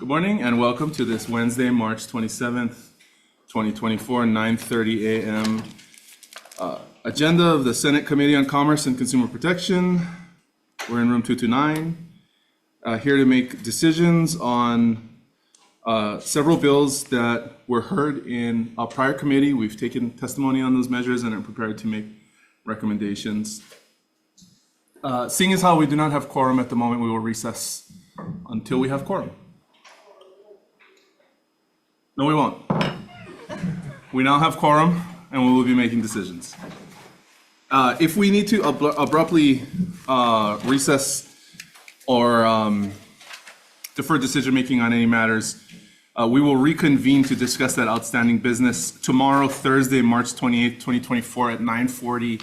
Good morning and welcome to this Wednesday, March 27th, 2024, 9:30 a.m. Agenda of the Senate Committee on Commerce and Consumer Protection. We're in room 229, here to make decisions on several bills that were heard in a prior committee. We've taken testimony on those measures and are prepared to make recommendations. Seeing as how we do not have quorum at the moment, we will recess until we have quorum. No, we won't. We now have quorum and we will be making decisions. If we need to abruptly recess or defer decision making on any matters, we will reconvene to discuss that outstanding business tomorrow, Thursday, March 28th, 2024 at 9:40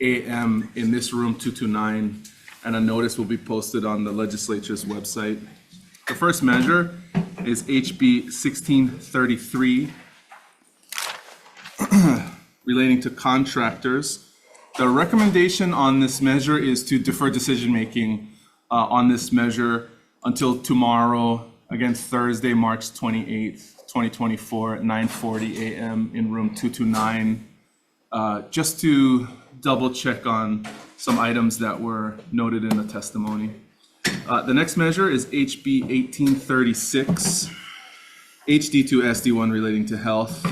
a.m. in this room 229, and a notice will be posted on the legislature's website. The first measure is HB 1633 relating to contractors. The recommendation on this measure is to defer decision making on this measure until tomorrow, again Thursday, March 28th, 2024 at 9:40 a.m. in room 229, just to double check on some items that were noted in the testimony. The next measure is HB 1836, HD2 SD1 relating to health.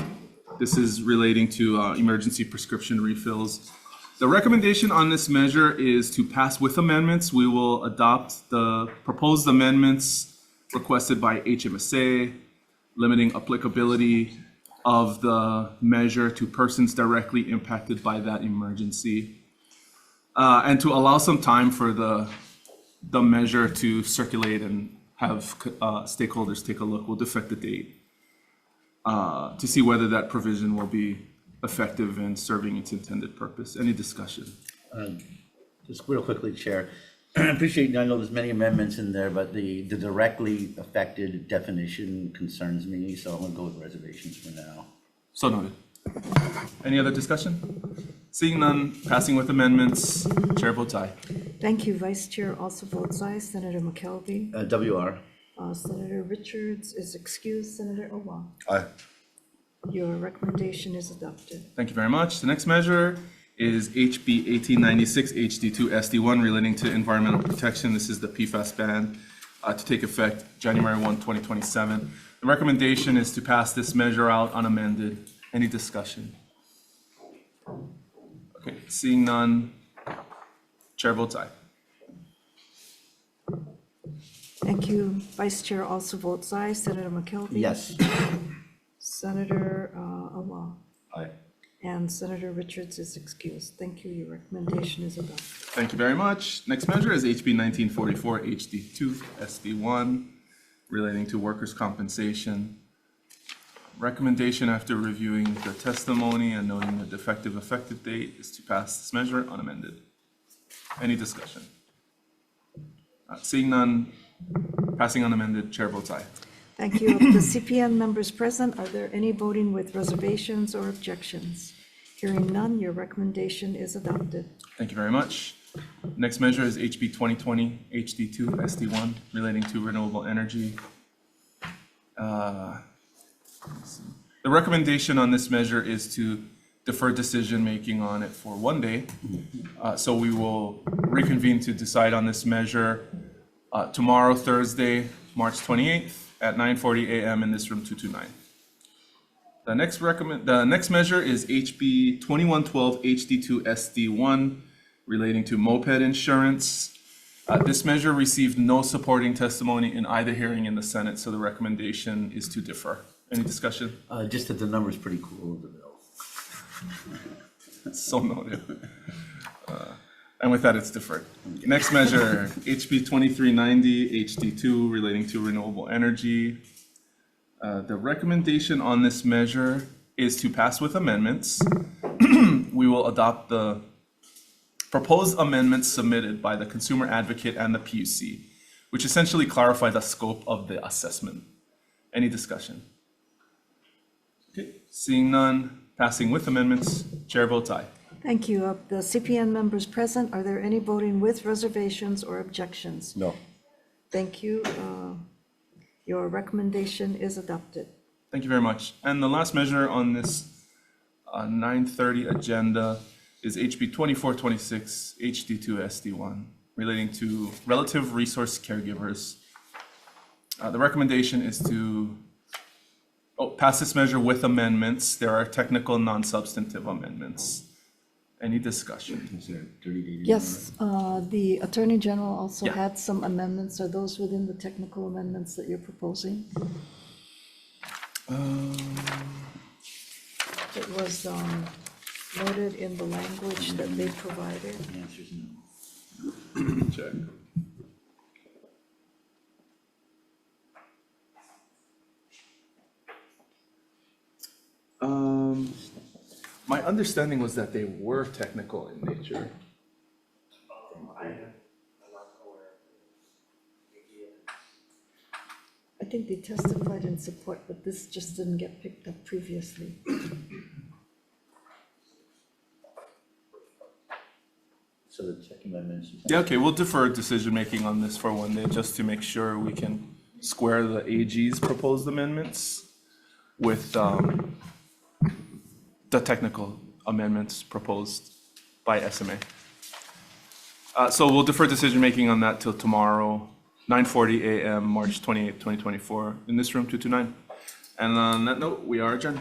This is relating to emergency prescription refills. The recommendation on this measure is to pass with amendments. We will adopt the proposed amendments requested by HMSA, limiting applicability of the measure to persons directly impacted by that emergency, and to allow some time for the measure to circulate and have stakeholders take a look. We'll defect the date to see whether that provision will be effective in serving its intended purpose. Any discussion? Just real quickly, Chair. I appreciate, I know there's many amendments in there, but the directly affected definition concerns me, so I'm going to go with reservations for now. So noted. Any other discussion? Seeing none, passing with amendments, Chair votes aye. Thank you. Vice Chair also votes aye. Senator McKelvey. WR. Senator Richards is excused. Senator Owa. Aye. Your recommendation is adopted. Thank you very much. The next measure is HB 1896 HD2 SD1 relating to environmental protection. This is the PFAS ban to take effect January 1, 2027. The recommendation is to pass this measure out unamended. Any discussion? Okay, seeing none, Chair votes aye. Thank you. Vice Chair also votes aye. Senator McKelvey. Yes. Senator Owa. Aye. And Senator Richards is excused. Thank you. Your recommendation is adopted. Thank you very much. Next measure is HB 1944 HD2 SD1 relating to workers' compensation. Recommendation after reviewing the testimony and noting the defective effective date is to pass this measure unamended. Any discussion? Seeing none, passing unamended, Chair votes aye. Thank you. Of the CPN members present, are there any voting with reservations or objections? Hearing none, your recommendation is adopted. Thank you very much. Next measure is HB 2020 HD2 SD1 relating to renewable energy. The recommendation on this measure is to defer decision making on it for 1 day. So we will reconvene to decide on this measure tomorrow, Thursday, March 28th at 9:40 a.m. in this room 229. The next measure is HB 2112 HD2 SD1 relating to moped insurance. This measure received no supporting testimony in either hearing in the Senate, so the recommendation is to defer. Any discussion? Just that the number's pretty cool of the bill. So noted. And with that, it's deferred. Next measure, HB 2390 HD2 relating to renewable energy. The recommendation on this measure is to pass with amendments. We will adopt the proposed amendments submitted by the consumer advocate and the PUC, which essentially clarify the scope of the assessment. Any discussion? Okay, seeing none, passing with amendments, Chair votes aye. Thank you. Of the CPN members present, are there any voting with reservations or objections? No. Thank you. Your recommendation is adopted. Thank you very much. And the last measure on this 9:30 agenda is HB 2426 HD2 SD1 relating to relative resource caregivers. The recommendation is to pass this measure with amendments. There are technical, non-substantive amendments. Any discussion? Is there 30-day? Yes, the Attorney General also Yeah. had some amendments. Are those within the technical amendments that you're proposing? It was noted in the language that they provided. The answer is no. Check. My understanding was that they were technical in nature. I think they testified in support, but this just didn't get picked up previously. So the check amendments. Yeah, okay, we'll defer decision-making on this for one day, just to make sure we can square the AG's proposed amendments with the technical amendments proposed by SMA. So we'll defer decision-making on that till tomorrow, 9:40 a.m., March 28th, 2024, in this room, 229. And on that note, we are adjourned.